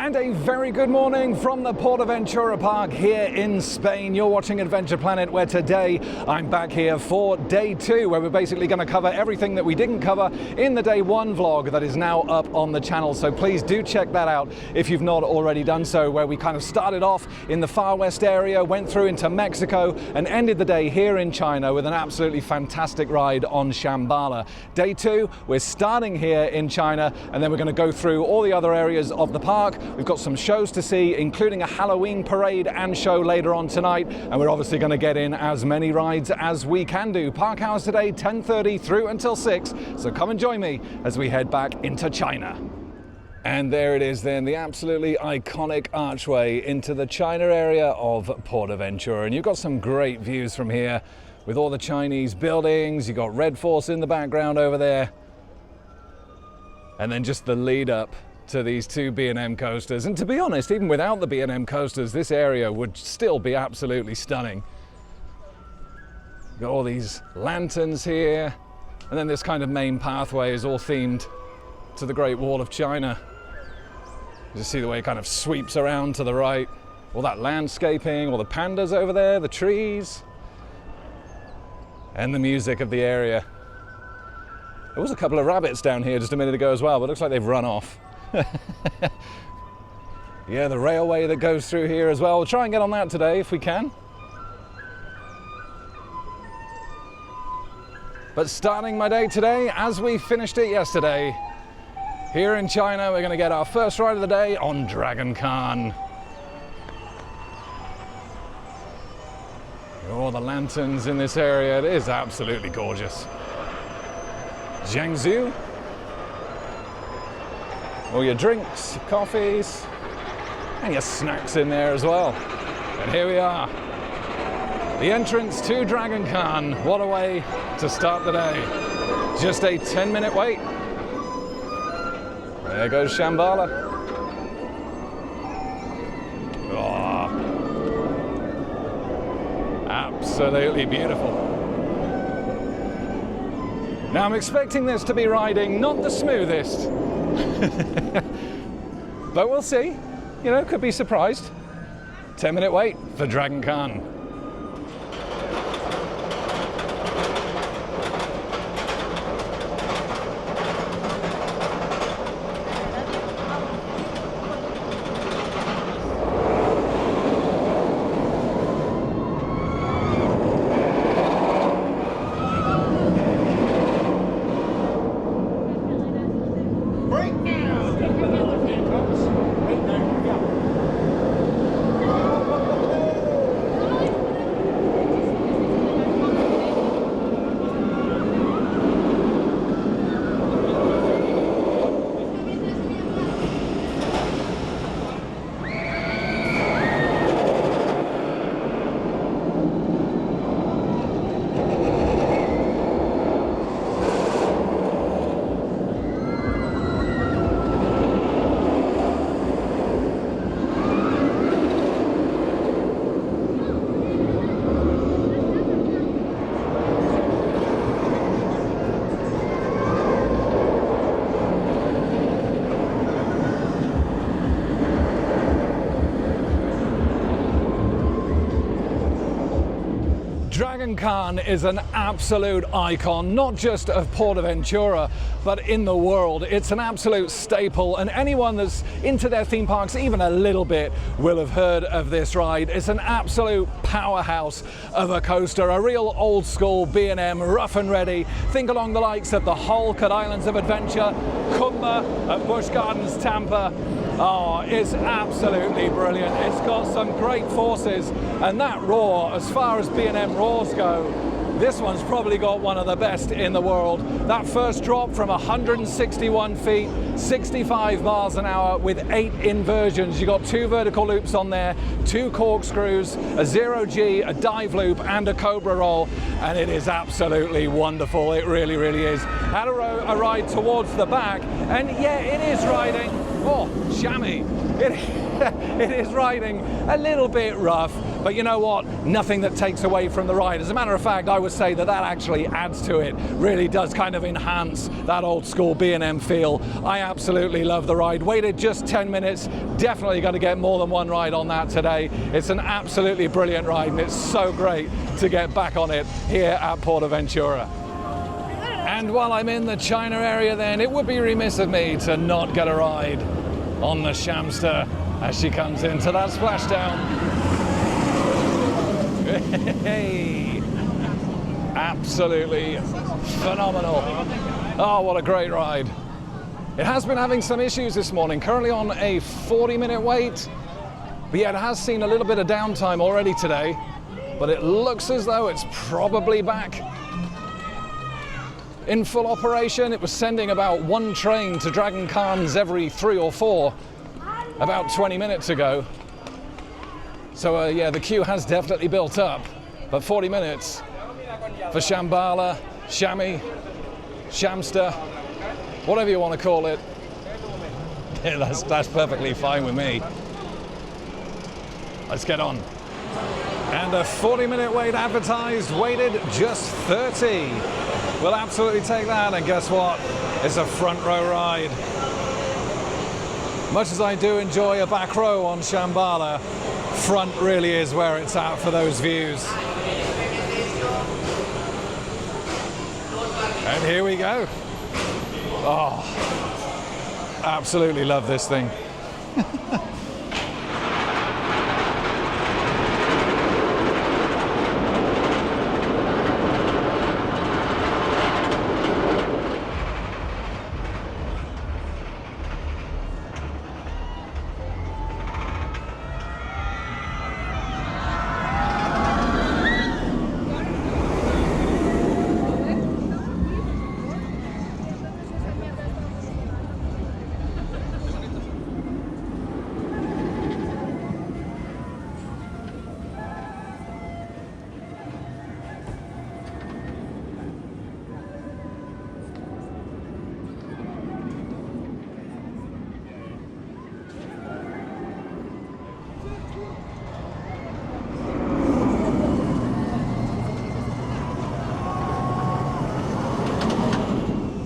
And a very good morning from the PortAventura Park here in Spain. You're watching Adventure Planet, where today I'm back here for day 2, where we're basically going to cover everything that we didn't cover in the day 1 vlog that is now up on the channel. So please do check that out if you've not already done so, where we kind of started off in the far west area, went through into Mexico and ended the day here in China with an absolutely fantastic ride on Shambhala. Day 2, we're starting here in China, and then we're going to go through all the other areas of the park. We've got some shows to see, including a Halloween parade and show later on tonight, and we're obviously going to get in as many rides as we can do. Park hours today, 10:30 through until 6, so come and join me as we head back into China. And there it is then, the absolutely iconic archway into the China area of PortAventura. And you've got some great views from here with all the Chinese buildings. You've got Red Force in the background over there. And then just the lead up to these 2 B&M coasters. And to be honest, even without the B&M coasters, this area would still be absolutely stunning. Got all these lanterns here, and then this kind of main pathway is all themed to the Great Wall of China. You just see the way it kind of sweeps around to the right. All that landscaping, all the pandas over there, the trees, and the music of the area. There was a couple of rabbits down here just a minute ago as well, but it looks like they've run off. Yeah, the railway that goes through here as well. We'll try and get on that today if we can. But starting my day today, as we finished it yesterday, here in China, we're going to get our first ride of the day on Dragon Khan. All the lanterns in this area, it is absolutely gorgeous. Jiangsu. All your drinks, coffees, and your snacks in there as well. And here we are. The entrance to Dragon Khan. What a way to start the day. Just a 10-minute wait. There goes Shambhala. Oh, absolutely beautiful. Now I'm expecting this to be riding not the smoothest, but we'll see. You know, could be surprised. 10-minute wait for Dragon Khan. Dragon Khan is an absolute icon, not just of PortAventura, but in the world. It's an absolute staple, and anyone that's into their theme parks even a little bit will have heard of this ride. It's an absolute powerhouse of a coaster, a real old school B&M, rough and ready. Think along the likes of the Hulk at Islands of Adventure, Kumba at Busch Gardens Tampa. Oh, it's absolutely brilliant. It's got some great forces, and that roar, as far as B&M roars go, this one's probably got one of the best in the world. That first drop from 161 feet, 65 miles an hour with 8 inversions. You got 2 vertical loops on there, 2 corkscrews, a 0G, a dive loop, and a cobra roll, and it is absolutely wonderful. It really, really is. Had a ride towards the back, and yeah, it is riding. Oh, chamois. It is riding a little bit rough, but you know what? Nothing that takes away from the ride. As a matter of fact, I would say that actually adds to it. Really does kind of enhance that old school B&M feel. I absolutely love the ride. Waited just 10 minutes. Definitely going to get more than one ride on that today. It's an absolutely brilliant ride, and it's so great to get back on it here at PortAventura. And while I'm in the China area then, it would be remiss of me to not get a ride on the Shamster as she comes into that splashdown. Hey, absolutely phenomenal. Oh, what a great ride. It has been having some issues this morning, currently on a 40-minute wait, but yet it has seen a little bit of downtime already today, but it looks as though it's probably back in full operation. It was sending about one train to Dragon Khans every 3 or 4 about 20 minutes ago. So yeah, the queue has definitely built up, but 40 minutes for Shambhala, Chamois, Shamster, whatever you want to call it. Yeah, that's perfectly fine with me. Let's get on. And a 40-minute wait advertised, waited just 30. We'll absolutely take that, and guess what? It's a front row ride. Much as I do enjoy a back row on Shambhala, front really is where it's at for those views. And here we go. Oh, absolutely love this thing.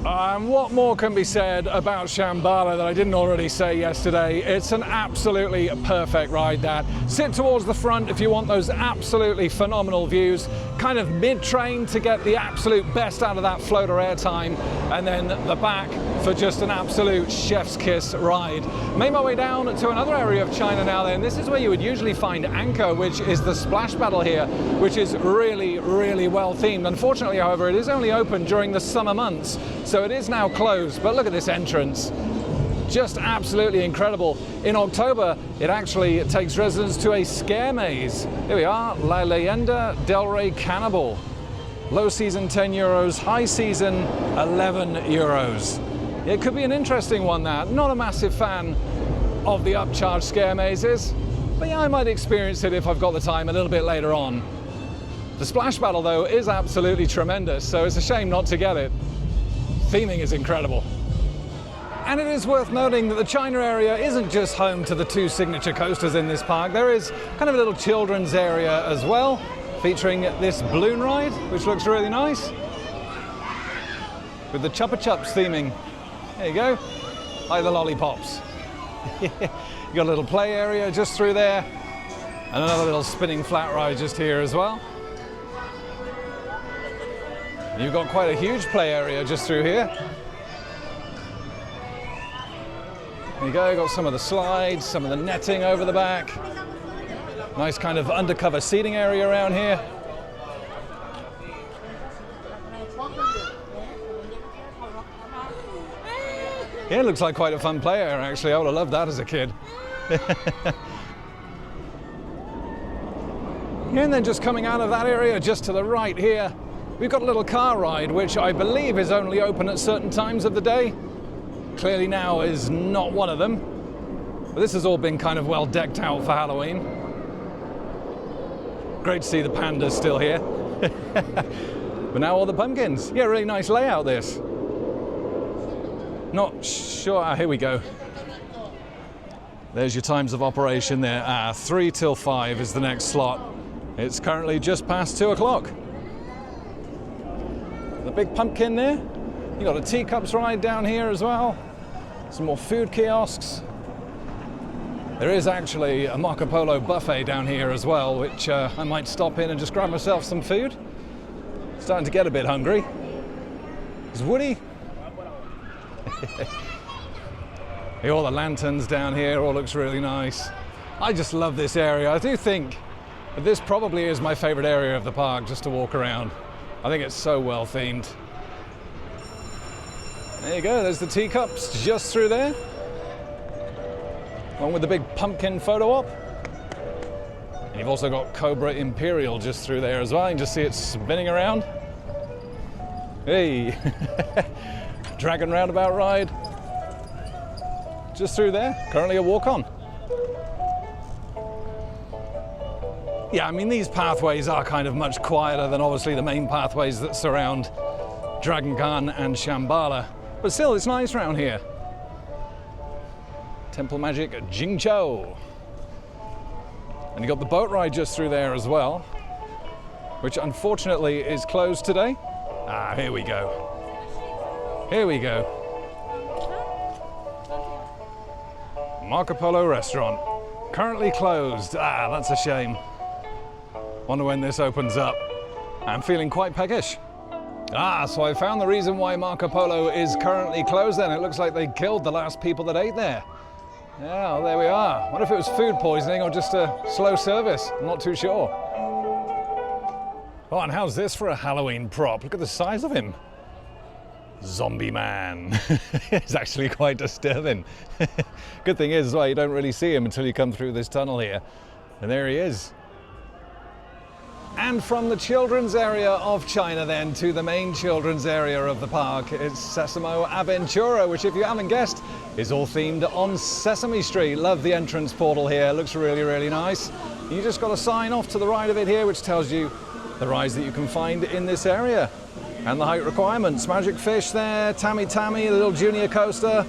And what more can be said about Shambhala that I didn't already say yesterday? It's an absolutely perfect ride, that. Sit towards the front if you want those absolutely phenomenal views, kind of mid-train to get the absolute best out of that floater airtime, and then the back for just an absolute chef's kiss ride. Made my way down to another area of China now then. This is where you would usually find Angkor, which is the splash battle here, which is really, really well themed. Unfortunately, however, it is only open during the summer months, so it is now closed. But look at this entrance. Just absolutely incredible. In October, it actually takes residence to a scare maze. Here we are, La Leyenda del Rey Cannibal. Low season 10 euros, high season 11 euros. It could be an interesting one, that. Not a massive fan of the upcharge scare mazes, but yeah, I might experience it if I've got the time a little bit later on. The splash battle, though, is absolutely tremendous, so it's a shame not to get it. Theming is incredible. And it is worth noting that the China area isn't just home to the 2 signature coasters in this park. There is kind of a little children's area as well, featuring this balloon ride, which looks really nice, with the Chupa Chups theming. There you go. Like the lollipops. You got a little play area just through there, and another little spinning flat ride just here as well. You've got quite a huge play area just through here. There you go, got some of the slides, some of the netting over the back. Nice kind of undercover seating area around here. Yeah, it looks like quite a fun play area, actually. I would have loved that as a kid. And then just coming out of that area, just to the right here, we've got a little car ride, which I believe is only open at certain times of the day. Clearly now is not one of them. But this has all been kind of well decked out for Halloween. Great to see the pandas still here. But now all the pumpkins. Yeah, really nice layout, this. Not sure, here we go. There's your times of operation there. 3 till 5 is the next slot. It's currently just past 2 o'clock. The big pumpkin there. You got a teacups ride down here as well. Some more food kiosks. There is actually a Marco Polo buffet down here as well, which I might stop in and just grab myself some food. Starting to get a bit hungry. Is Woody? All the lanterns down here all looks really nice. I just love this area. I do think that this probably is my favorite area of the park just to walk around. I think it's so well themed. There you go, there's the teacups just through there. One with the big pumpkin photo op. And you've also got Cobra Imperial just through there as well. You can just see it spinning around. Hey, Dragon Roundabout ride. Just through there, currently a walk-on. Yeah, I mean, these pathways are kind of much quieter than obviously the main pathways that surround Dragon Khan and Shambhala. But still, it's nice around here. Temple Magic Jingzhou. And you got the boat ride just through there as well, which unfortunately is closed today. Here we go. Here we go. Marco Polo restaurant, currently closed. That's a shame. Wonder when this opens up. I'm feeling quite peckish. So I found the reason why Marco Polo is currently closed then. It looks like they killed the last people that ate there. Yeah, well, there we are. What if it was food poisoning or just a slow service? I'm not too sure. Oh, and how's this for a Halloween prop? Look at the size of him. Zombie man. It's actually quite disturbing. Good thing is, well, you don't really see him until you come through this tunnel here. And there he is. And from the children's area of China then to the main children's area of the park, it's SesamoAventura, which if you haven't guessed, is all themed on Sesame Street. Love the entrance portal here, looks really, really nice. You just got a sign off to the right of it here, which tells you the rides that you can find in this area. And the height requirements, Magic Fish there, Tammy Tammy, the little junior coaster.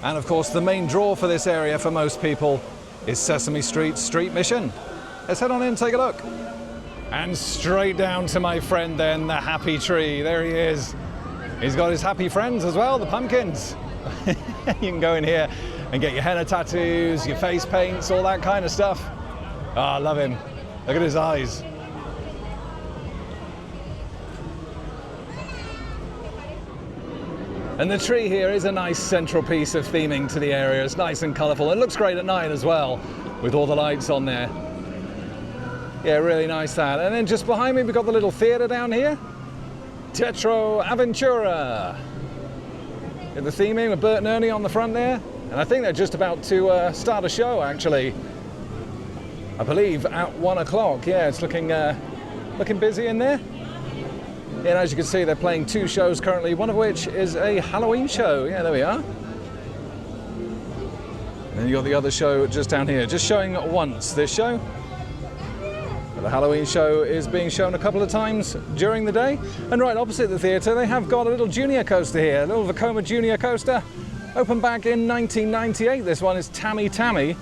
And of course the main draw for this area for most people is Sesame Street's Street Mission. Let's head on in and take a look. And straight down to my friend then, the Happy Tree. There he is. He's got his happy friends as well, the pumpkins. You can go in here and get your henna tattoos, your face paints, all that kind of stuff. I love him. Look at his eyes. And the tree here is a nice central piece of theming to the area. It's nice and colourful. It looks great at night as well, with all the lights on there. Yeah, really nice that. And then just behind me, we've got the little theatre down here. Teatro Aventura. With the theming with Bert and Ernie on the front there. And I think they're just about to start a show, actually. I believe at 1 o'clock. Yeah, it's looking busy in there. And as you can see, they're playing 2 shows currently, one of which is a Halloween show. Yeah, there we are. And then you got the other show just down here, just showing once this show. But the Halloween show is being shown a couple of times during the day. And right opposite the theatre, they have got a little junior coaster here, a little Vekoma junior coaster. Opened back in 1998. This one is Tammy Tammy.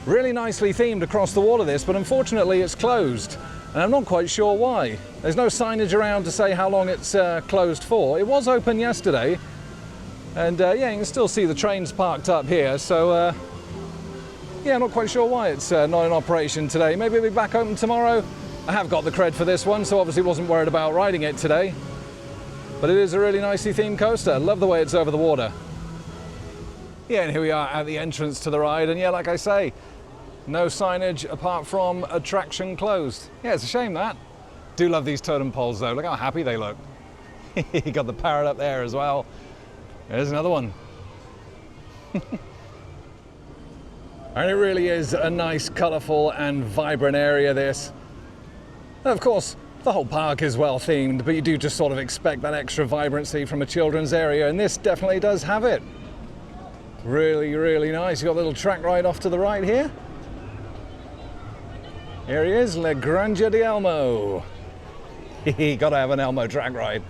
Really nicely themed across the wall of this, but unfortunately it's closed. And I'm not quite sure why. There's no signage around to say how long it's closed for. It was open yesterday. And yeah, you can still see the trains parked up here. So yeah, I'm not quite sure why it's not in operation today. Maybe it'll be back open tomorrow. I have got the cred for this one, so obviously wasn't worried about riding it today. But it is a really nicely themed coaster. Love the way it's over the water. Yeah, and here we are at the entrance to the ride. And yeah, like I say, no signage apart from attraction closed. Yeah, it's a shame that. Do love these totem poles though. Look how happy they look. You got the parrot up there as well. There's another one. And it really is a nice, colourful and vibrant area, this. And of course, the whole park is well themed, but you do just sort of expect that extra vibrancy from a children's area, and this definitely does have it. Really, really nice. You've got a little track ride off to the right here. Here he is, La Granja de Elmo. Gotta have an Elmo track ride.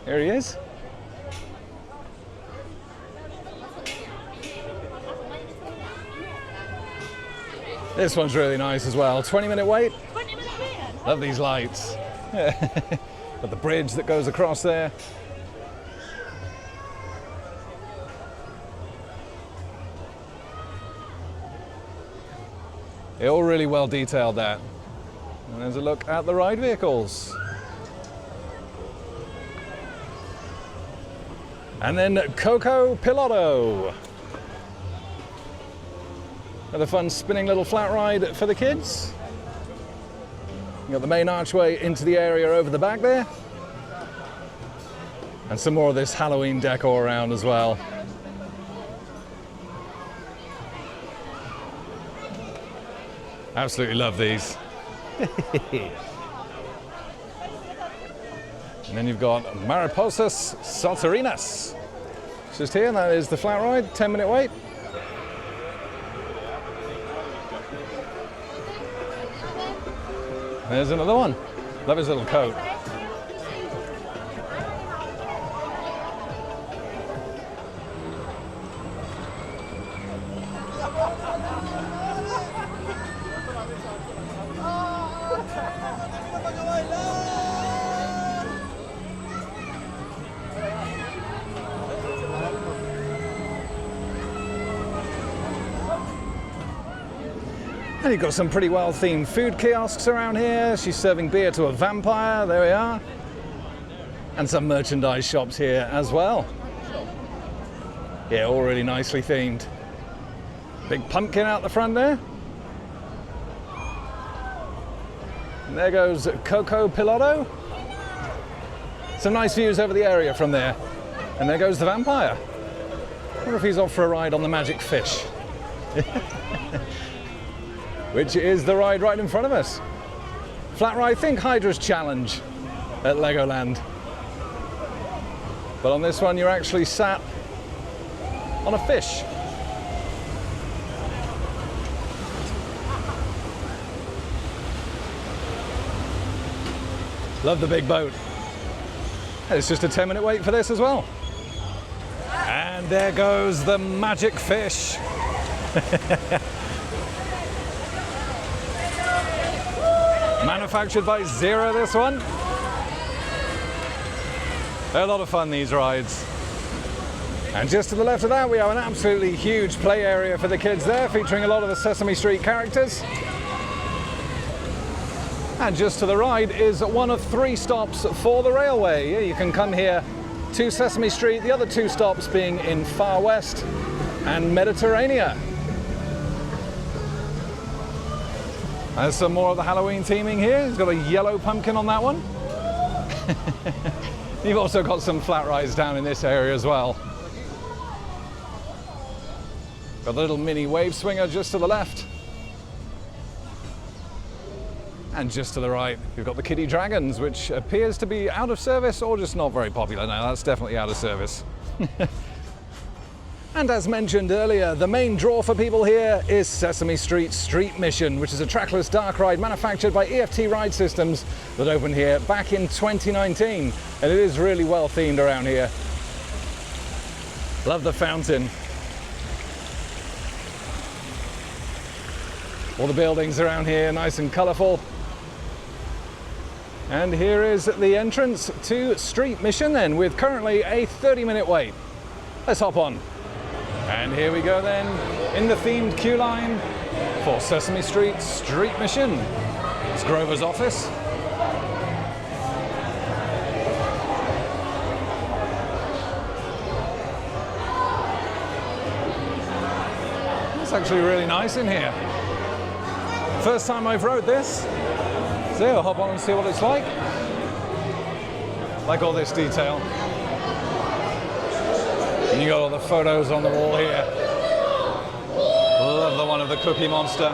Here he is. This one's really nice as well. 20-minute wait. 20-minute wait. Love these lights. Got the bridge that goes across there. They're all really well detailed there. And there's a look at the ride vehicles. And then Coco Piloto. Another fun spinning little flat ride for the kids. You got the main archway into the area over the back there. And some more of this Halloween decor around as well. Absolutely love these. And then you've got Mariposas Saltarinas. Just here, that is the flat ride, 10-minute wait. There's another one. Love his little coat. And you've got some pretty well-themed food kiosks around here. She's serving beer to a vampire, there we are. And some merchandise shops here as well. Yeah, all really nicely themed. Big pumpkin out the front there. And there goes Coco Piloto. Some nice views over the area from there. And there goes the vampire. I wonder if he's off for a ride on the magic fish. Which is the ride right in front of us. Flat ride, think Hydra's Challenge at Legoland. But on this one, you're actually sat on a fish. Love the big boat. And it's just a 10-minute wait for this as well. And there goes the magic fish. Manufactured by Zero, this one. They're a lot of fun, these rides. And just to the left of that, we have an absolutely huge play area for the kids there, featuring a lot of the Sesame Street characters. And just to the right is one of 3 stops for the railway. You can come here to Sesame Street, the other 2 stops being in Far West and Mediterranea. There's some more of the Halloween theming here. He's got a yellow pumpkin on that one. You've also got some flat rides down in this area as well. Got a little mini wave swinger just to the left. And just to the right, you've got the Kiddie Dragons, which appears to be out of service or just not very popular now. That's definitely out of service. And as mentioned earlier, the main draw for people here is Sesame Street Street Mission, which is a trackless dark ride manufactured by EFT Ride Systems that opened here back in 2019. And it is really well themed around here. Love the fountain. All the buildings around here, nice and colourful. And here is the entrance to Street Mission then, with currently a 30-minute wait. Let's hop on. And here we go then, in the themed queue line for Sesame Street Street Mission. It's Grover's office. It's actually really nice in here. First time I've rode this, so I'll hop on and see what it's like. Like all this detail. And you got all the photos on the wall here. Love the one of the Cookie Monster.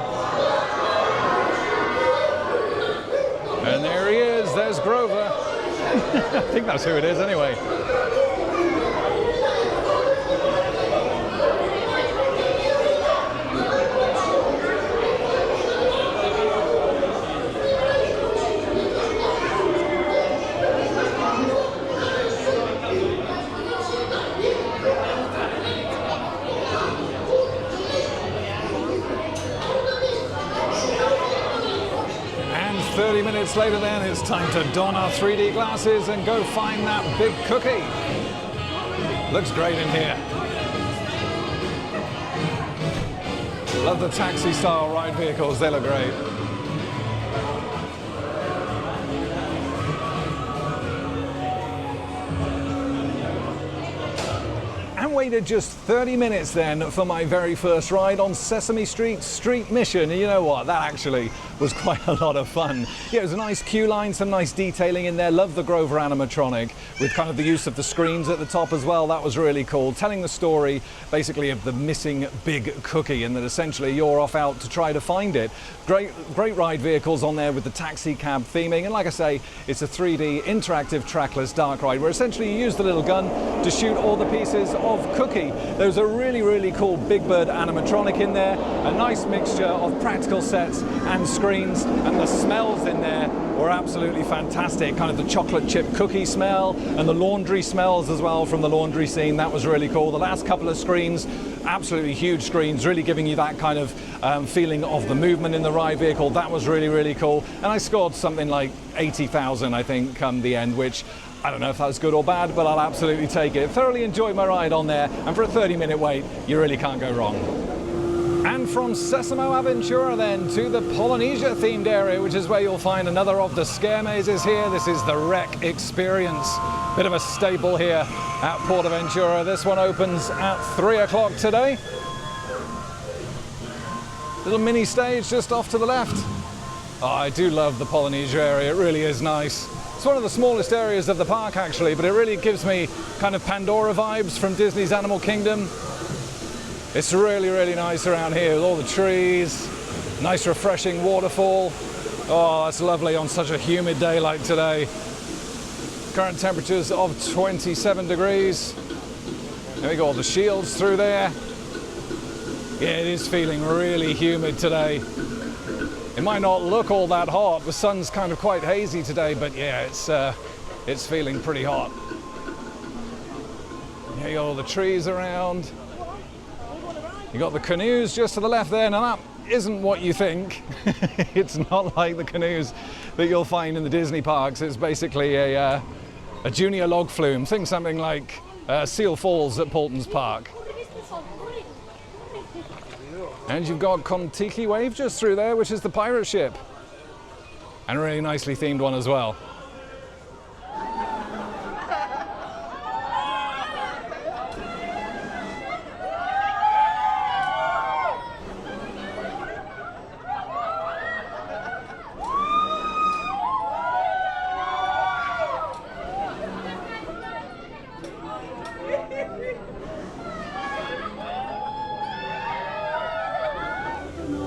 And there he is, there's Grover. I think that's who it is anyway. 30 minutes later then, it's time to don our 3D glasses and go find that big cookie. Looks great in here. Love the taxi-style ride vehicles, they look great. Waited just 30 minutes then for my very first ride on Sesame Street Mission, and you know what, that actually was quite a lot of fun. Yeah, it was a nice queue line, some nice detailing in there. Love the Grover animatronic with kind of the use of the screens at the top as well. That was really cool, telling the story basically of the missing big cookie, and that essentially you're off out to try to find it. Great ride vehicles on there with the taxi cab theming, and like I say, it's a 3D interactive trackless dark ride where essentially you use the little gun to shoot all the pieces of cookie. There's a really cool Big Bird animatronic in there, a nice mixture of practical sets and screens, and the smells in there were absolutely fantastic. Kind of the chocolate chip cookie smell and the laundry smells as well from the laundry scene. That was really cool. The last couple of screens, absolutely huge screens, really giving you that kind of feeling of the movement in the ride vehicle. That was really cool. And I scored something like 80,000, I think, come the end, which I don't know if that's good or bad, but I'll absolutely take it. Thoroughly enjoyed my ride on there, and for a 30-minute wait, you really can't go wrong. And from SesamoAventura then to the Polynesia themed area, which is where you'll find another of the scare mazes here. This is the Wreck Experience. Bit of a staple here at PortAventura. This one opens at 3 o'clock today. Little mini stage just off to the left. Oh, I do love the Polynesia area, it really is nice. It's one of the smallest areas of the park actually, but it really gives me kind of Pandora vibes from Disney's Animal Kingdom. It's really nice around here with all the trees, nice refreshing waterfall. Oh, that's lovely on such a humid day like today. Current temperatures of 27 degrees. There we go, all the shields through there. Yeah, it is feeling really humid today. It might not look all that hot. The sun's kind of quite hazy today, but yeah, it's feeling pretty hot. Yeah, you got all the trees around. You got the canoes just to the left there. Now that isn't what you think. It's not like the canoes that you'll find in the Disney parks. It's basically a junior log flume. Think something like Seal Falls at Paulton's Park. And you've got Kontiki Wave just through there, which is the pirate ship. And a really nicely themed one as well.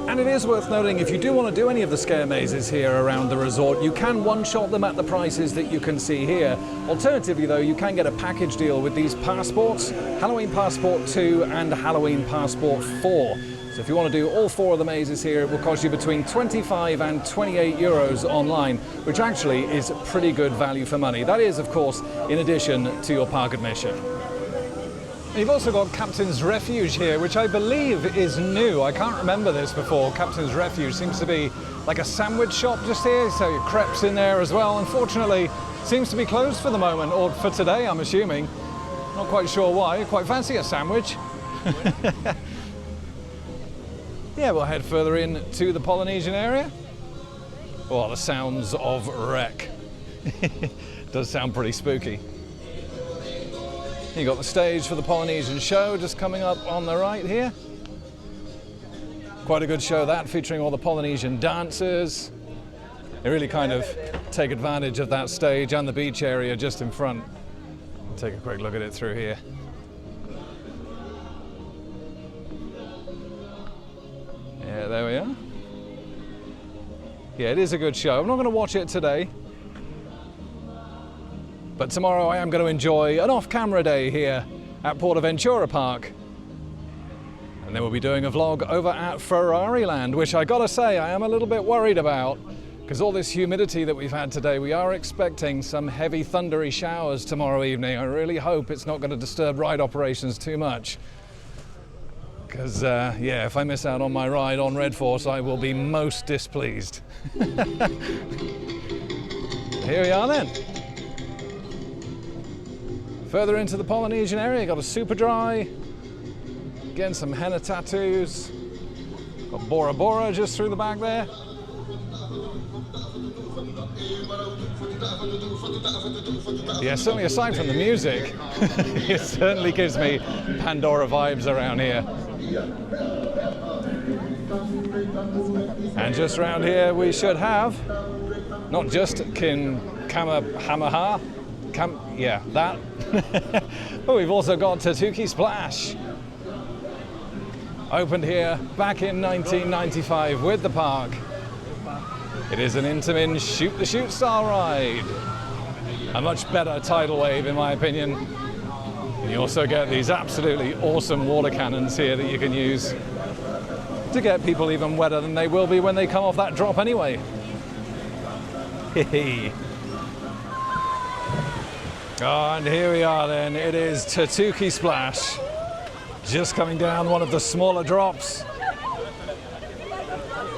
And it is worth noting, if you do want to do any of the scare mazes here around the resort, you can one-shot them at the prices that you can see here. Alternatively though, you can get a package deal with these passports, Halloween Passport 2 and Halloween Passport 4. So if you want to do all 4 of the mazes here, it will cost you between 25 and 28 euros online, which actually is pretty good value for money. That is, of course, in addition to your park admission. You've also got Captain's Refuge here, which I believe is new. I can't remember this before. Captain's Refuge seems to be like a sandwich shop just here, so your crepes in there as well. Unfortunately, seems to be closed for the moment, or for today, I'm assuming. Not quite sure why. Quite fancy a sandwich. Yeah, we'll head further in to the Polynesian area. Oh, the sounds of wreck. Does sound pretty spooky. You got the stage for the Polynesian show just coming up on the right here. Quite a good show that, featuring all the Polynesian dancers. They really kind of take advantage of that stage and the beach area just in front. Take a quick look at it through here. Yeah, there we are. Yeah, it is a good show. I'm not going to watch it today, but tomorrow I am going to enjoy an off-camera day here at PortAventura Park. And then we'll be doing a vlog over at Ferrari Land, which I gotta say I am a little bit worried about, because all this humidity that we've had today, we are expecting some heavy thundery showers tomorrow evening. I really hope it's not going to disturb ride operations too much. Because, yeah, if I miss out on my ride on Red Force, I will be most displeased. Here we are then. Further into the Polynesian area, got a super dry. Again, some henna tattoos. Got Bora Bora just through the back there. Yeah, certainly aside from the music, it certainly gives me Pandora vibes around here. And just around here we should have not just Kamehameha, yeah, that, but we've also got Tatuki Splash. Opened here back in 1995 with the park. It is an Intamin shoot-the-chute style ride. A much better tidal wave in my opinion. And you also get these absolutely awesome water cannons here that you can use to get people even wetter than they will be when they come off that drop anyway. Oh, and here we are then. It is Tatuki Splash. Just coming down one of the smaller drops.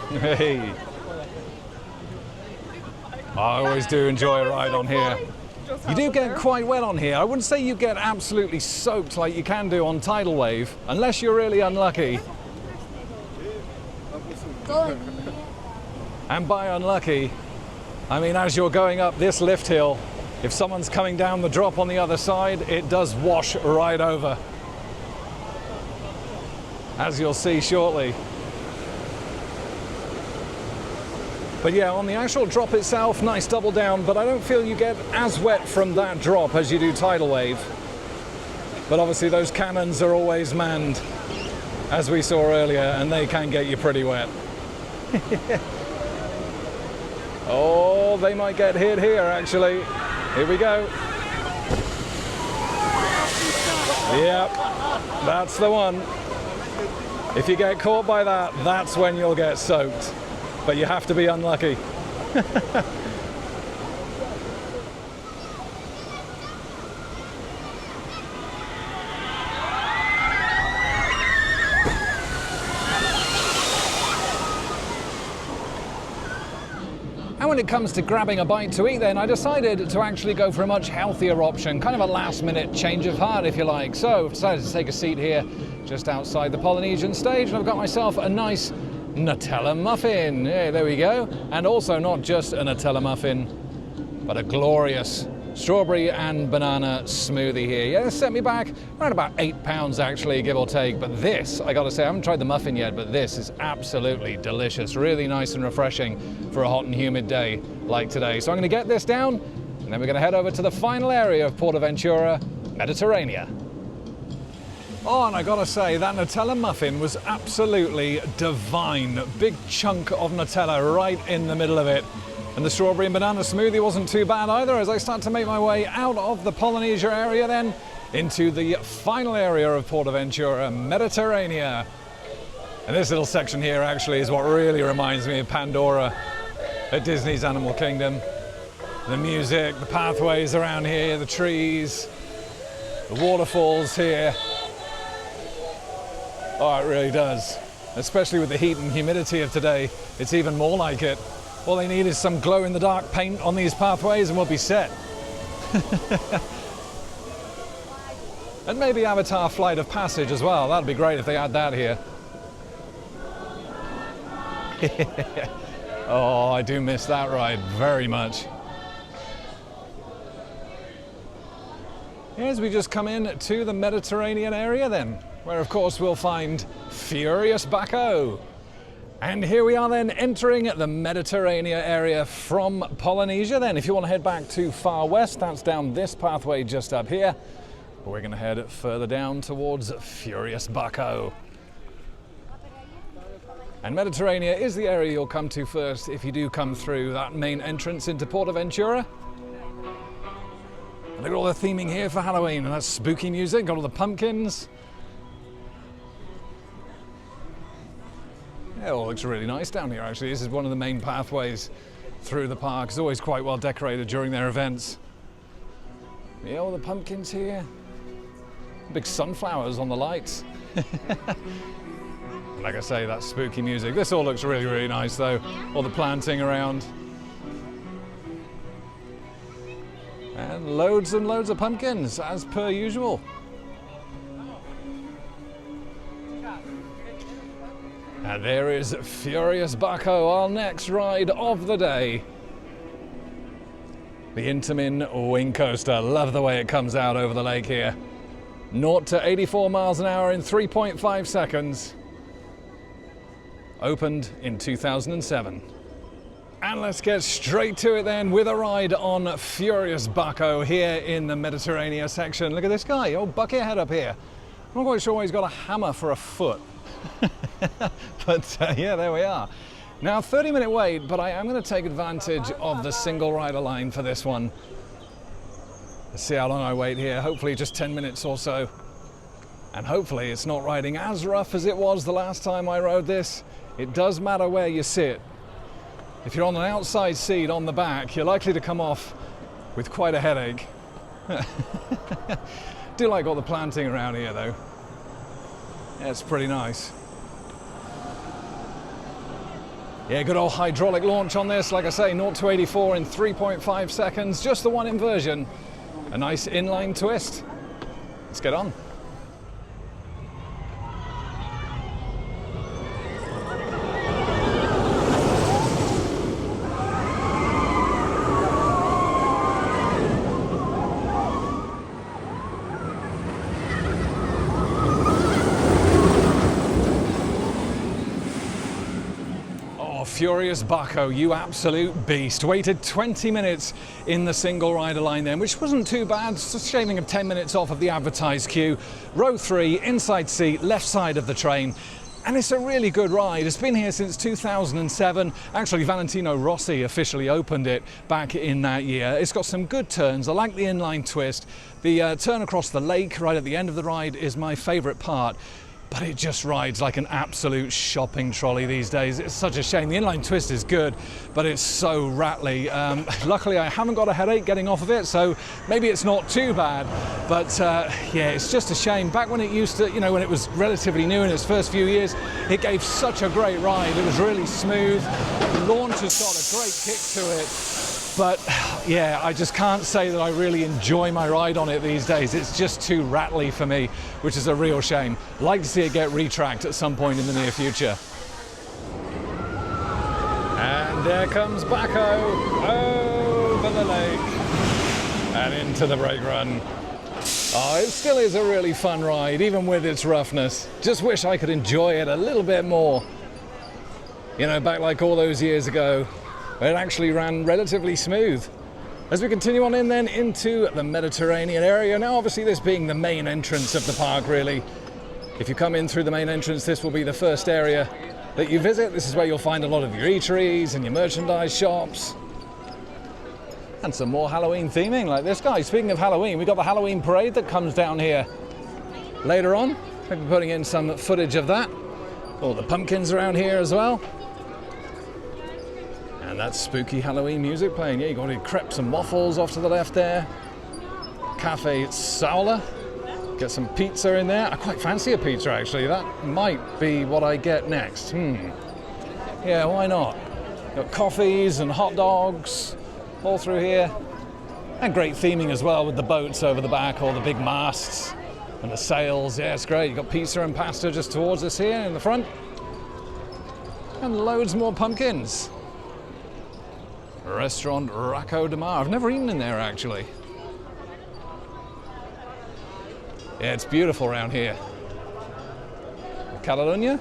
Hey. I always do enjoy a ride on here. You do get quite wet on here. I wouldn't say you get absolutely soaked like you can do on tidal wave, unless you're really unlucky. And by unlucky, I mean as you're going up this lift hill, if someone's coming down the drop on the other side, it does wash right over, as you'll see shortly. But yeah, on the actual drop itself, nice double down, but I don't feel you get as wet from that drop as you do tidal wave. But obviously those cannons are always manned, as we saw earlier, and they can get you pretty wet. Oh, they might get hit here actually. Here we go. Yep, that's the one. If you get caught by that, that's when you'll get soaked. But you have to be unlucky. And when it comes to grabbing a bite to eat then, I decided to actually go for a much healthier option, kind of a last minute change of heart if you like. So I've decided to take a seat here just outside the Polynesian stage, and I've got myself a nice Nutella muffin. Yeah, there we go. And also not just a Nutella muffin, but a glorious strawberry and banana smoothie here. Yeah, this set me back around about £8 actually, give or take. But this, I gotta say, I haven't tried the muffin yet, but this is absolutely delicious. Really nice and refreshing for a hot and humid day like today. So I'm gonna get this down, and then we're gonna head over to the final area of PortAventura, Mediterranea. Oh, and I gotta say, that Nutella muffin was absolutely divine. Big chunk of Nutella right in the middle of it. And the strawberry and banana smoothie wasn't too bad either, as I start to make my way out of the Polynesia area then into the final area of PortAventura, Mediterranea. And this little section here actually is what really reminds me of Pandora at Disney's Animal Kingdom. The music, the pathways around here, the trees, the waterfalls here. Oh, it really does. Especially with the heat and humidity of today, it's even more like it. All they need is some glow-in-the-dark paint on these pathways and we'll be set. And maybe Avatar Flight of Passage as well. That'd be great if they had that here. Oh, I do miss that ride very much. As we just come in to the Mediterranean area then, where of course we'll find Furius Bako. And here we are then entering the Mediterranean area from Polynesia then. If you want to head back to far west, that's down this pathway just up here. But we're going to head further down towards Furius Bako. And Mediterranean is the area you'll come to first if you do come through that main entrance into PortAventura. And look at all the theming here for Halloween, and that's spooky music, got all the pumpkins. Yeah, it all looks really nice down here actually. This is one of the main pathways through the park. It's always quite well decorated during their events. Yeah, all the pumpkins here. Big sunflowers on the lights. Like I say, that spooky music. This all looks really, really nice though. All the planting around. And loads of pumpkins, as per usual. And there is Furius Bako, our next ride of the day. The Intamin Wing Coaster. Love the way it comes out over the lake here. 0 to 84 miles an hour in 3.5 seconds. Opened in 2007. And let's get straight to it then with a ride on Furius Bako here in the Mediterranean section. Look at this guy, old buckethead up here. I'm not quite sure why he's got a hammer for a foot. But yeah, there we are. Now, 30-minute wait, but I am going to take advantage of the single rider line for this one. Let's see how long I wait here. Hopefully just 10 minutes or so. And hopefully it's not riding as rough as it was the last time I rode this. It does matter where you sit. If you're on an outside seat on the back, you're likely to come off with quite a headache. Do like all the planting around here though. Yeah, it's pretty nice. Yeah, good old hydraulic launch on this. Like I say, 0 to 84 in 3.5 seconds. Just the one inversion. A nice inline twist. Let's get on. Furius Bako, you absolute beast. Waited 20 minutes in the single rider line then, which wasn't too bad. It's a shaving of 10 minutes off of the advertised queue. Row 3, inside seat, left side of the train. And it's a really good ride. It's been here since 2007. Actually, Valentino Rossi officially opened it back in that year. It's got some good turns. I like the inline twist. The turn across the lake right at the end of the ride is my favorite part. But it just rides like an absolute shopping trolley these days. It's such a shame. The inline twist is good, but it's so rattly. Luckily, I haven't got a headache getting off of it, so maybe it's not too bad. But yeah, it's just a shame. Back when it used to, you know, when it was relatively new in its first few years, it gave such a great ride. It was really smooth. The launch has got a great kick to it. But yeah, I just can't say that I really enjoy my ride on it these days. It's just too rattly for me, which is a real shame. Like to see it get retracked at some point in the near future. And there comes Bako over the lake and into the brake run. Oh, it still is a really fun ride, even with its roughness. Just wish I could enjoy it a little bit more. You know, back like all those years ago, it actually ran relatively smooth. As we continue on in then into the Mediterranean area, now obviously this being the main entrance of the park really. If you come in through the main entrance, this will be the first area that you visit. This is where you'll find a lot of your eateries and your merchandise shops. And some more Halloween theming like this guy. Speaking of Halloween, we've got the Halloween parade that comes down here later on. Maybe putting in some footage of that. All the pumpkins around here as well. And that's spooky Halloween music playing. Yeah, you got your crepes and waffles off to the left there. Cafe Saula. Get some pizza in there. I quite fancy a pizza actually. That might be what I get next. Yeah, why not? Got coffees and hot dogs all through here. And great theming as well with the boats over the back, all the big masts and the sails. Yeah, it's great. You've got pizza and pasta just towards us here in the front. And loads more pumpkins. Restaurant Racco de Mar. I've never eaten in there actually. Yeah, it's beautiful around here. Catalunya.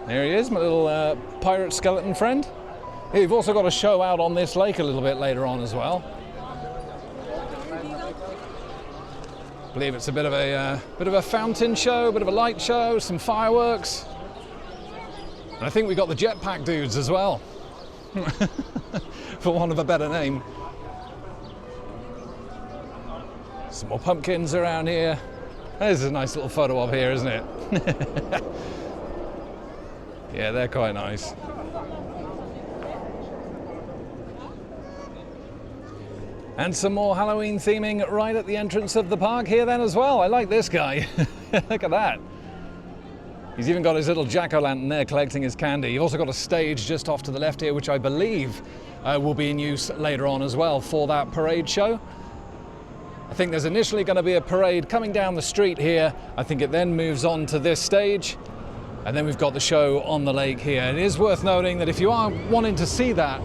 There he is, my little pirate skeleton friend. Yeah, you've also got a show out on this lake a little bit later on as well. I believe it's a bit of a fountain show, a bit of a light show, some fireworks. And I think we got the jetpack dudes as well, for want of a better name. Some more pumpkins around here. There's a nice little photo of here, isn't it? Yeah, they're quite nice. And some more Halloween theming right at the entrance of the park here then as well. I like this guy. Look at that. He's even got his little jack-o'-lantern there collecting his candy. You've also got a stage just off to the left here, which I believe will be in use later on as well for that parade show. I think there's initially going to be a parade coming down the street here. I think it then moves on to this stage. And then we've got the show on the lake here. It is worth noting that if you are wanting to see that,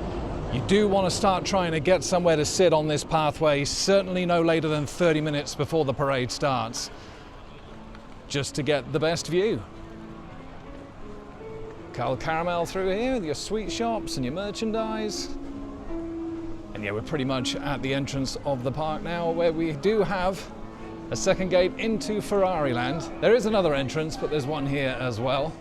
you do want to start trying to get somewhere to sit on this pathway, certainly no later than 30 minutes before the parade starts, just to get the best view. Cal Caramel through here with your sweet shops and your merchandise. And yeah, we're pretty much at the entrance of the park now, where we do have a second gate into Ferrari Land. There is another entrance, but there's one here as well.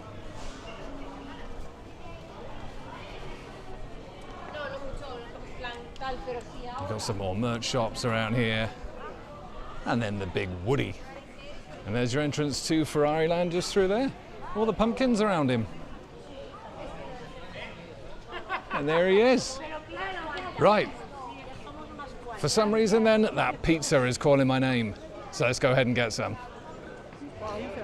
We've got some more merch shops around here. And then the big Woody. And there's your entrance to Ferrari Land just through there. All the pumpkins around him. And there he is. Right. For some reason then, that pizza is calling my name. So let's go ahead and get some.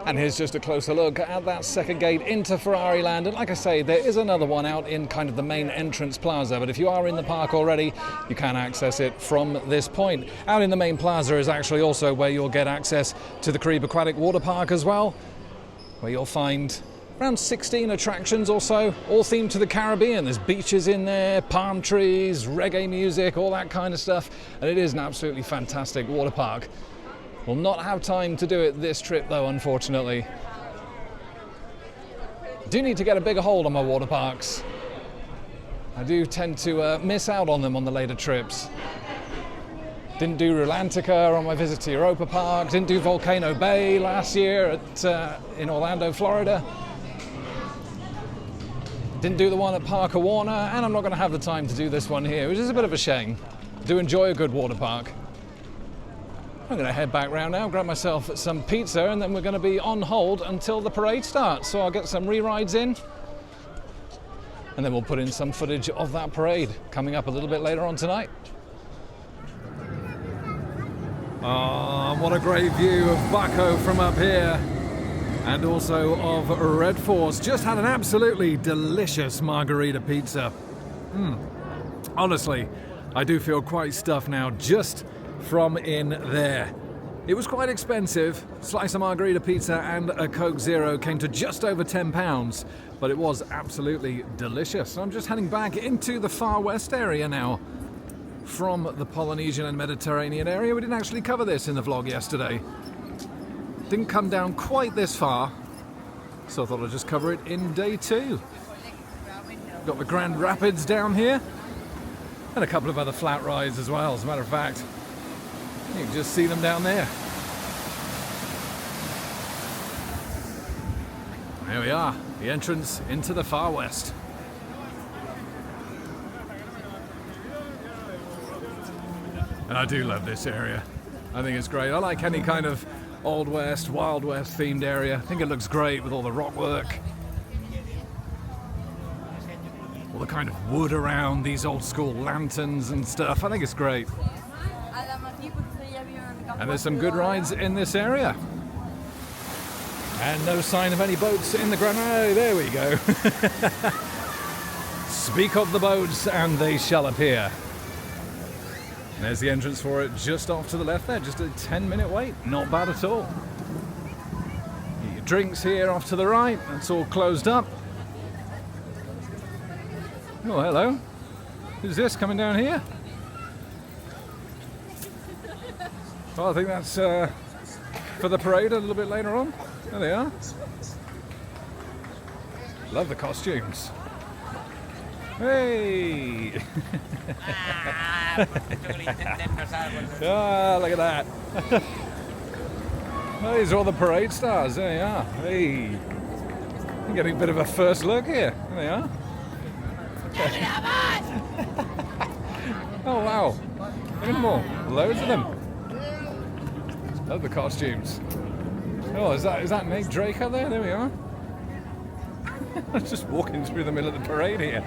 And here's just a closer look at that second gate into Ferrari Land. And like I say, there is another one out in kind of the main entrance plaza. But if you are in the park already, you can access it from this point. Out in the main plaza is actually also where you'll get access to the Caribe Aquatic Water Park as well, where you'll find around 16 attractions or so, all themed to the Caribbean. There's beaches in there, palm trees, reggae music, all that kind of stuff. And it is an absolutely fantastic water park. We'll not have time to do it this trip though, unfortunately. Do need to get a bigger hold on my water parks. I do tend to miss out on them on the later trips. Didn't do Rulantica on my visit to Europa Park. Didn't do Volcano Bay last year in Orlando, Florida. Didn't do the one at Parker Warner, and I'm not going to have the time to do this one here, which is a bit of a shame. I do enjoy a good water park. I'm going to head back round now, grab myself some pizza, and then we're going to be on hold until the parade starts. So I'll get some re-rides in, and then we'll put in some footage of that parade coming up a little bit later on tonight. Oh, what a great view of Bako from up here, and also of Red Force. Just had an absolutely delicious margarita pizza. Honestly, I do feel quite stuffed now just from in there. It was quite expensive. Slice of margarita pizza and a Coke Zero came to just over £10, but it was absolutely delicious. So I'm just heading back into the far west area now from the Polynesian and Mediterranean area. We didn't actually cover this in the vlog yesterday. Didn't come down quite this far, so I thought I'd just cover it in day two. Got the Grand Rapids down here, and a couple of other flat rides as well, as a matter of fact. You can just see them down there. There we are, the entrance into the far west. And I do love this area. I think it's great. I like any kind of Old West, Wild West themed area. I think it looks great with all the rock work. All the kind of wood around, these old school lanterns and stuff. I think it's great. And there's some good rides in this area. And no sign of any boats in the Grand. Oh, there we go. Speak of the boats and they shall appear. And there's the entrance for it just off to the left there. Just a 10-minute wait. Not bad at all. Get your drinks here off to the right. That's all closed up. Oh, hello. Who's this coming down here? Well, I think that's for the parade a little bit later on. There they are. Love the costumes. Hey! Ah, look at that. Well, these are all the parade stars. There they are. Hey! I'm getting a bit of a first look here. There they are. Oh, wow. Look at them all. Loads of them. Love the costumes. Oh, is that Nate Drake up there? There we are. I'm just walking through the middle of the parade here.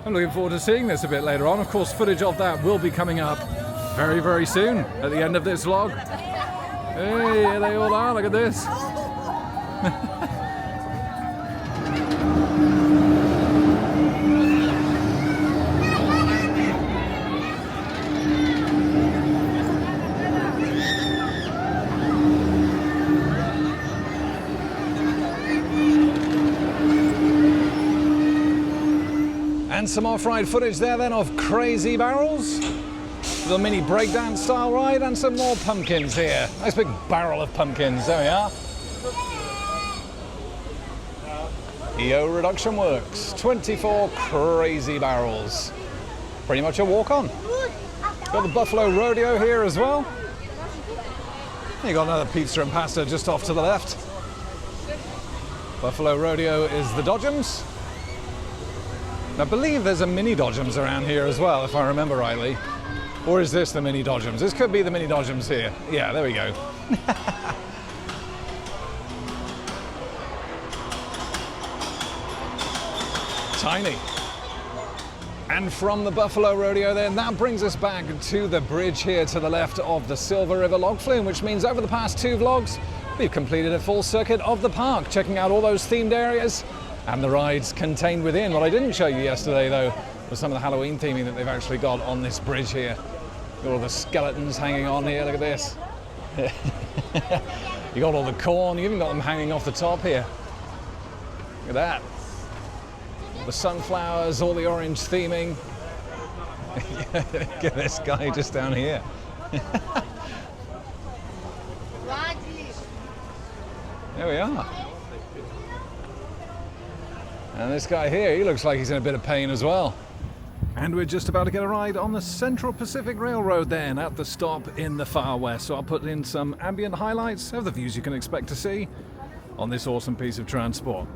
I'm looking forward to seeing this a bit later on. Of course, footage of that will be coming up very, very soon at the end of this vlog. Hey, here they all are, look at this. And some off-ride footage there then of crazy barrels. The mini breakdance style ride and some more pumpkins here. Nice big barrel of pumpkins, there we are. EO Reduction Works, 24 crazy barrels. Pretty much a walk-on. Got the Buffalo Rodeo here as well. You got another pizza and pasta just off to the left. Buffalo Rodeo is the Dodgems. I believe there's a mini Dodgems around here as well, if I remember rightly. Or is this the mini Dodgems? This could be the mini Dodgems here. Yeah, there we go. Tiny. And from the Buffalo Rodeo then, that brings us back to the bridge here to the left of the Silver River log flume, which means over the past 2 vlogs, we've completed a full circuit of the park, checking out all those themed areas and the rides contained within. What I didn't show you yesterday, though, was some of the Halloween theming that they've actually got on this bridge here. Got all the skeletons hanging on here, look at this. You got all the corn, you even got them hanging off the top here. Look at that. The sunflowers, all the orange theming. Look at this guy just down here. There we are. And this guy here, he looks like he's in a bit of pain as well. And we're just about to get a ride on the Central Pacific Railroad then at the stop in the far west. So I'll put in some ambient highlights of the views you can expect to see on this awesome piece of transport.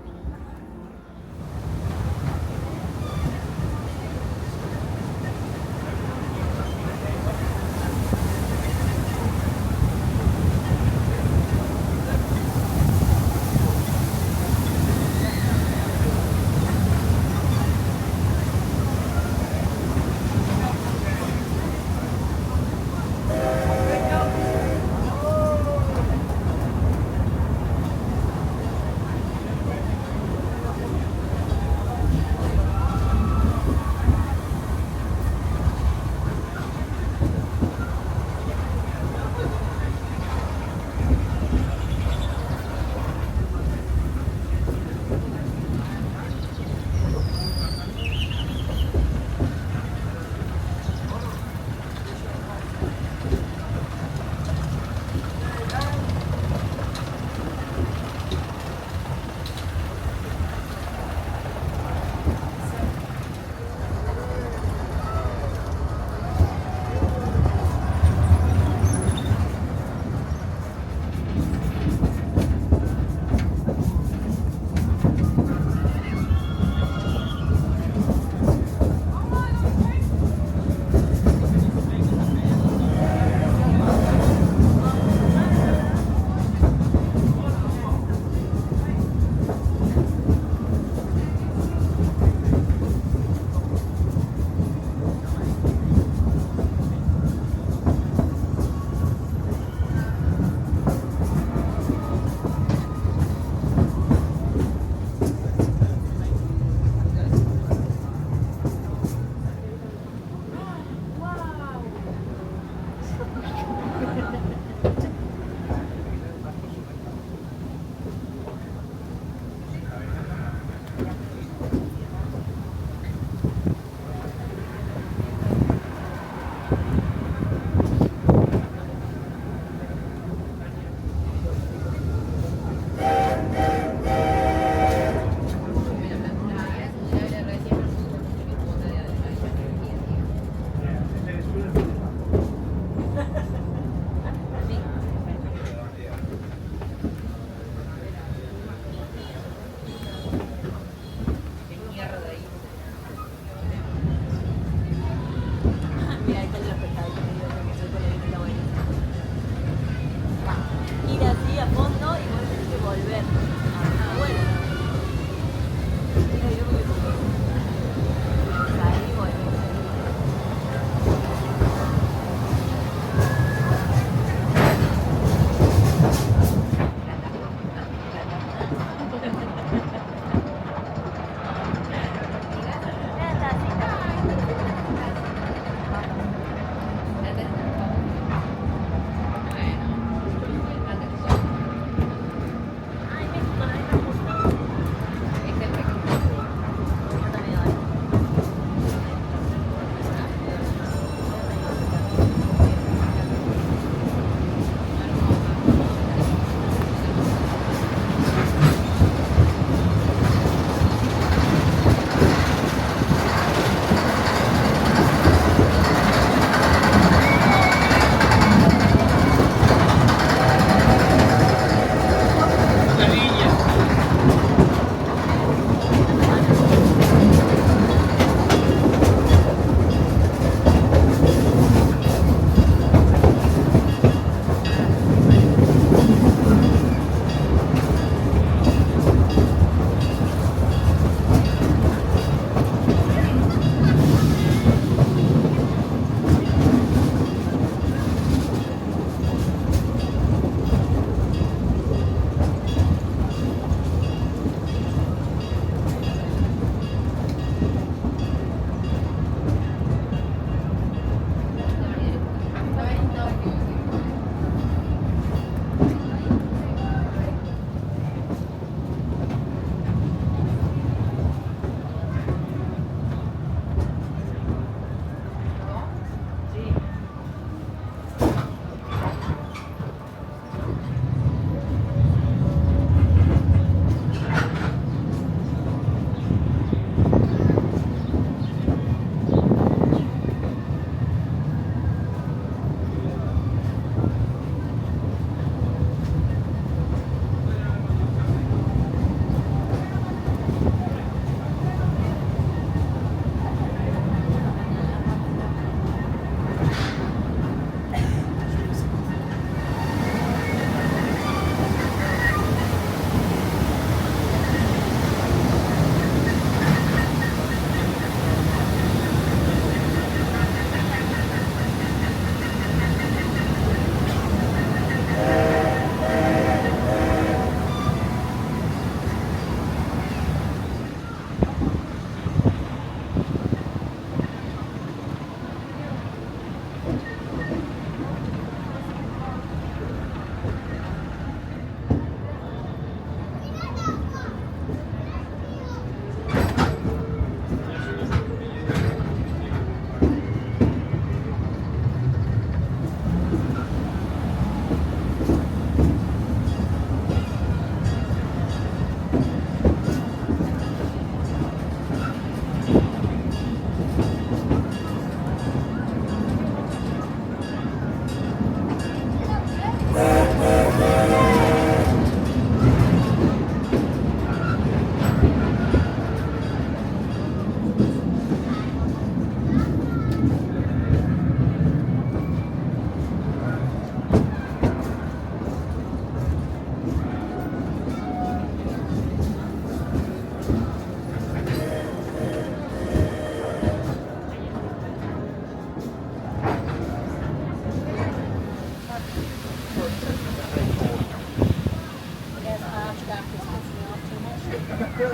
Yeah,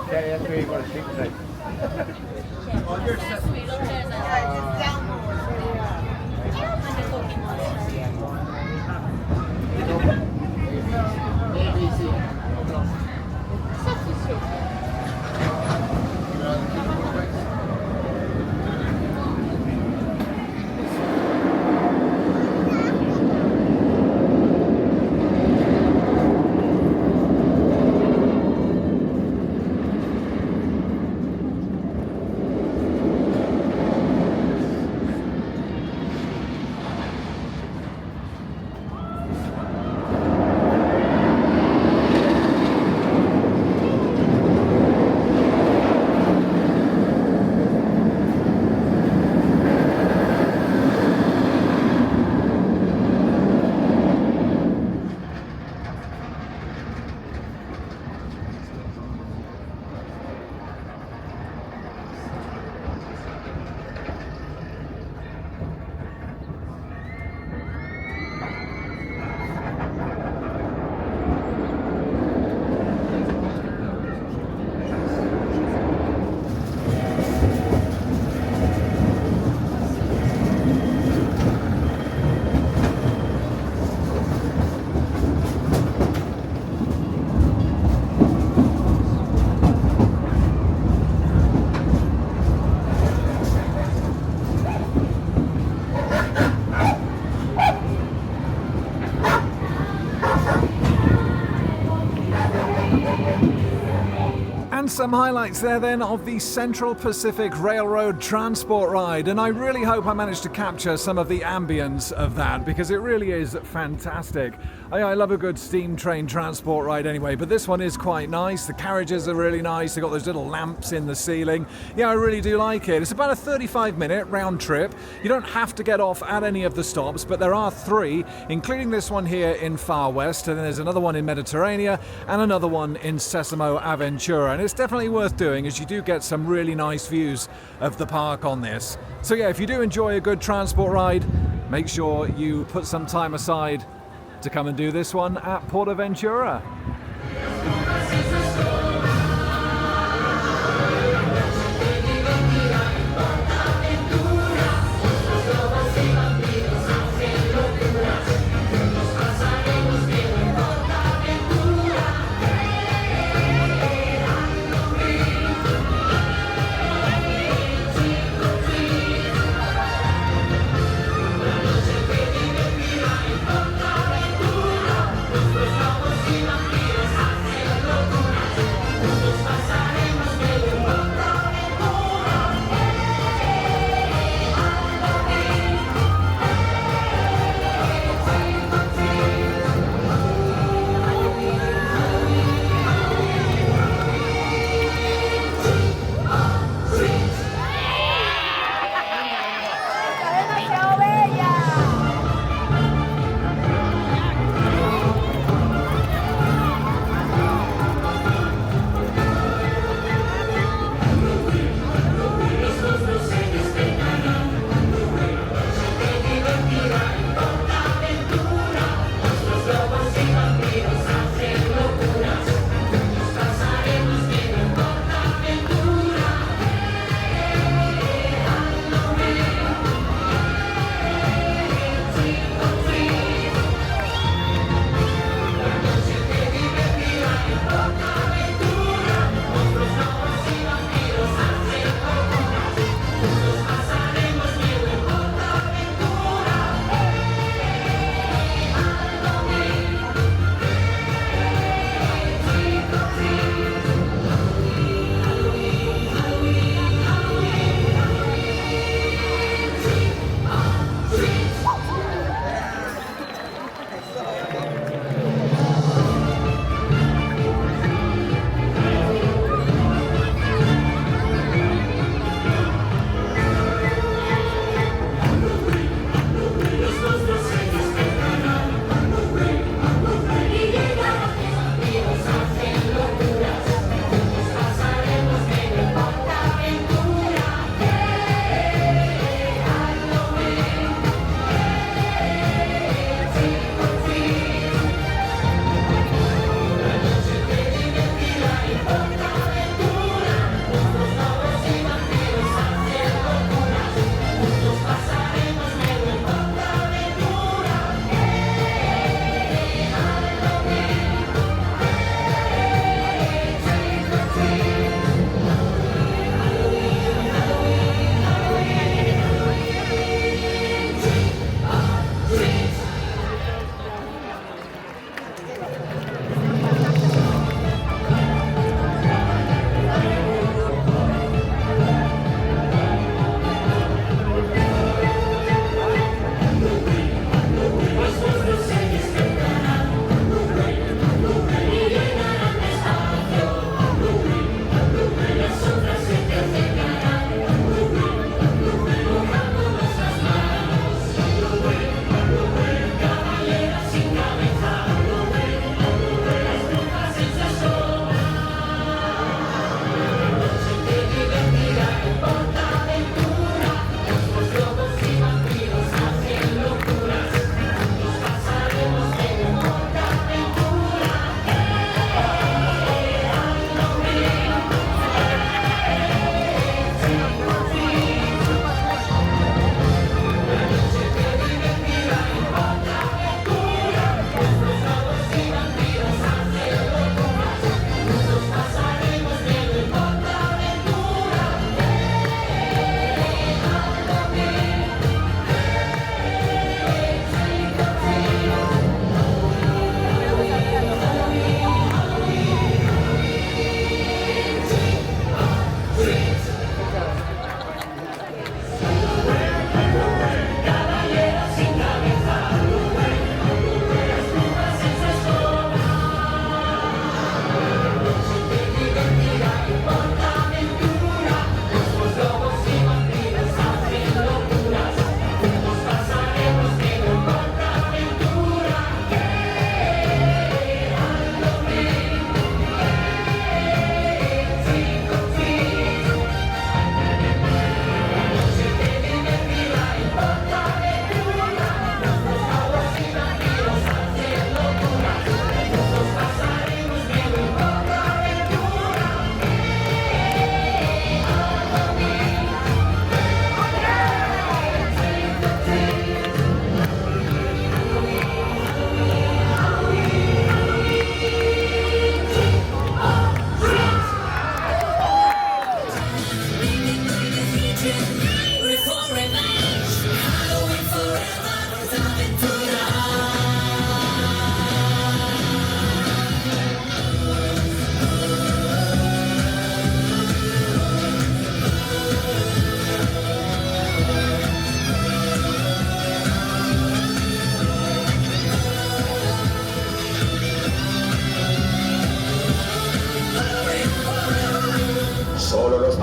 that's where you want to think right. And some highlights there then of the Central Pacific Railroad transport ride, and I really hope I managed to capture some of the ambience of that because it really is fantastic. I love a good steam train transport ride anyway, but this one is quite nice. The carriages are really nice. They've got those little lamps in the ceiling. Yeah, I really do like it. It's about a 35-minute round trip. You don't have to get off at any of the stops, but there are 3, including this one here in Far West, and then there's another one in Mediterranea and another one in SesamoAventura, and it's definitely worth doing as you do get some really nice views of the park on this. So yeah, if you do enjoy a good transport ride, make sure you put some time aside to come and do this one at PortAventura. Sesamo Aventura.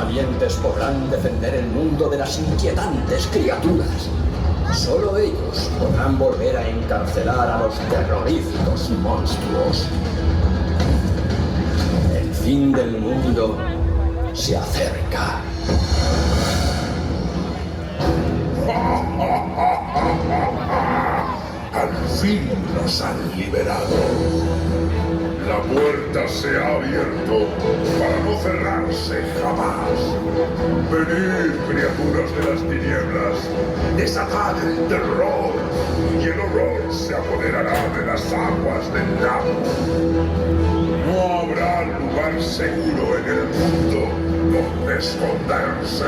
valientes podrán defender el mundo de las inquietantes criaturas. Solo ellos podrán volver a encarcelar a los terroríficos monstruos. El fin del mundo se acerca. Al fin nos han liberado. La puerta se ha abierto para no cerrarse jamás. Venid, criaturas de las tinieblas, desatad el terror y el horror se apoderará de las aguas del lago. No habrá lugar seguro en el mundo donde esconderse.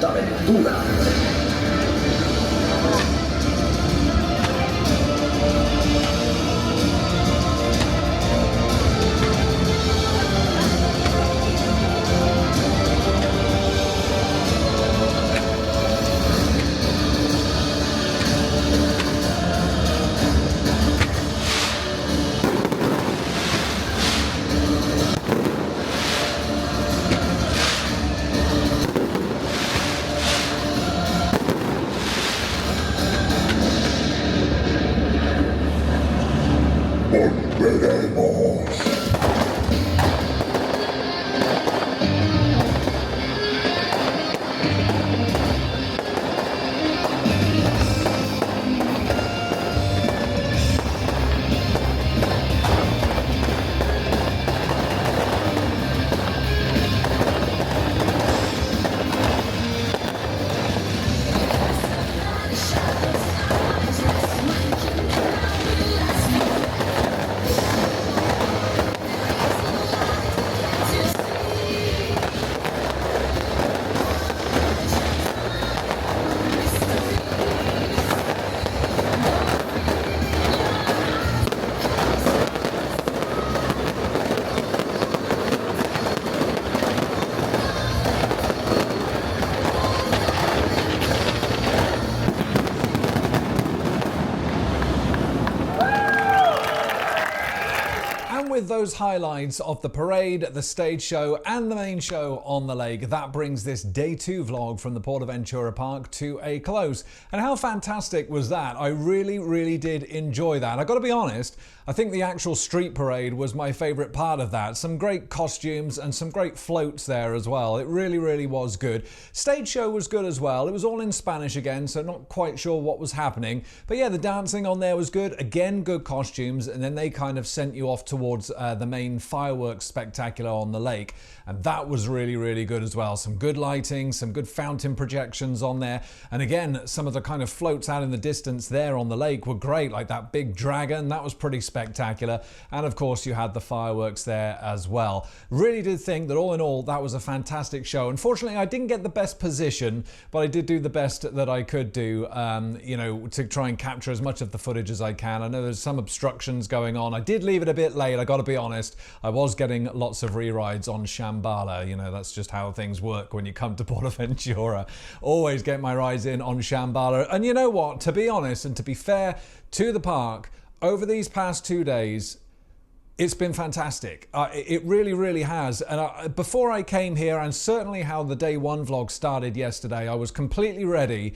PortAventura. those highlights of the parade, the stage show and the main show on the lake, that brings this day 2 vlog from the PortAventura Park to a close. And how fantastic was that? I really did enjoy that. I got to be honest, I think the actual street parade was my favourite part of that. Some great costumes and some great floats there as well. It really was good. Stage show was good as well. It was all in Spanish again, so not quite sure what was happening. But yeah, the dancing on there was good. Again, good costumes. And then they kind of sent you off towards the main fireworks spectacular on the lake. And that was really good as well. Some good lighting, some good fountain projections on there. And again, some of the kind of floats out in the distance there on the lake were great, like that big dragon. That was pretty spectacular. And of course, you had the fireworks there as well. Really did think that all in all, that was a fantastic show. Unfortunately, I didn't get the best position, but I did do the best that I could do, you know, to try and capture as much of the footage as I can. I know there's some obstructions going on. I did leave it a bit late, I got to be honest. I was getting lots of re-rides on Shambhala. You know, that's just how things work when you come to PortAventura. Always get my rides in on Shambhala. And you know what? To be honest and to be fair to the park, over these past 2 days, it's been fantastic. It really has. And before I came here, and certainly how the day 1 vlog started yesterday, I was completely ready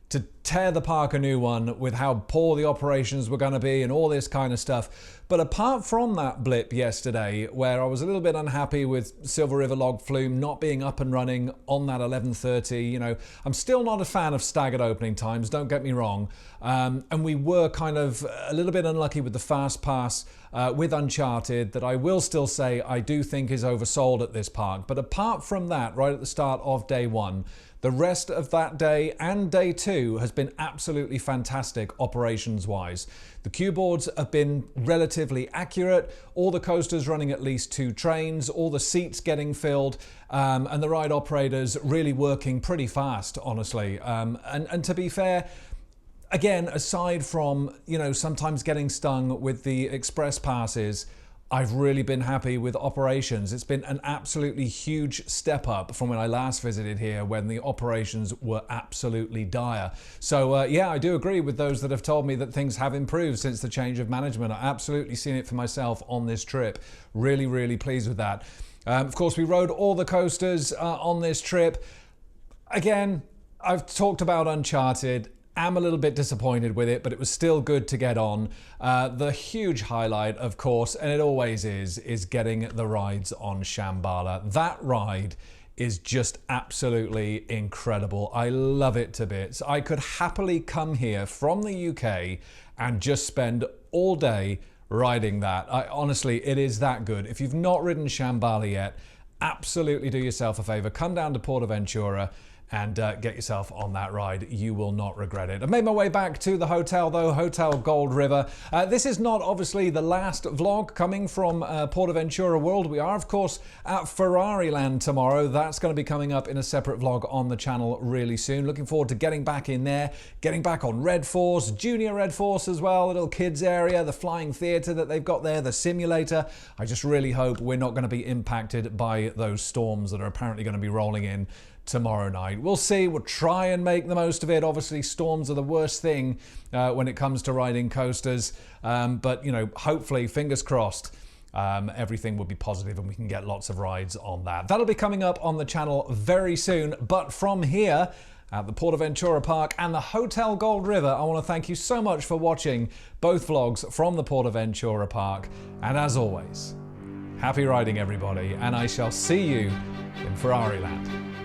to tear the park a new one with how poor the operations were going to be and all this kind of stuff. But apart from that blip yesterday, where I was a little bit unhappy with Silver River Log Flume not being up and running on that 11:30, you know, I'm still not a fan of staggered opening times, don't get me wrong. And we were kind of a little bit unlucky with the fast pass with Uncharted, that I will still say I do think is oversold at this park. But apart from that, right at the start of day 1, the rest of that day and day 2 has been absolutely fantastic operations-wise. The cue boards have been relatively accurate, all the coasters running at least 2 trains, all the seats getting filled, and the ride operators really working pretty fast, honestly. And to be fair, again, aside from, you know, sometimes getting stung with the express passes, I've really been happy with operations. It's been an absolutely huge step up from when I last visited here, when the operations were absolutely dire. So yeah, I do agree with those that have told me that things have improved since the change of management. I've absolutely seen it for myself on this trip. Really pleased with that. Of course, we rode all the coasters on this trip. Again, I've talked about Uncharted. I'm a little bit disappointed with it, but it was still good to get on. The huge highlight, of course, and it always is getting the rides on Shambhala. That ride is just absolutely incredible. I love it to bits. I could happily come here from the UK and just spend all day riding that. Honestly, it is that good. If you've not ridden Shambhala yet, absolutely do yourself a favor. Come down to PortAventura and get yourself on that ride. You will not regret it. I've made my way back to the hotel though, Hotel Gold River. This is not obviously the last vlog coming from PortAventura World. We are of course at Ferrari Land tomorrow. That's going to be coming up in a separate vlog on the channel really soon. Looking forward to getting back in there, getting back on Red Force, Junior Red Force as well, a little kids area, the flying theatre that they've got there, the simulator. I just really hope we're not going to be impacted by those storms that are apparently going to be rolling in tomorrow night. We'll see. We'll try and make the most of it. Obviously, storms are the worst thing when it comes to riding coasters. But, you know, hopefully, fingers crossed, everything will be positive and we can get lots of rides on that. That'll be coming up on the channel very soon. But from here at the PortAventura Park and the Hotel Gold River, I want to thank you so much for watching both vlogs from the PortAventura Park. And as always, happy riding, everybody. And I shall see you in Ferrari Land.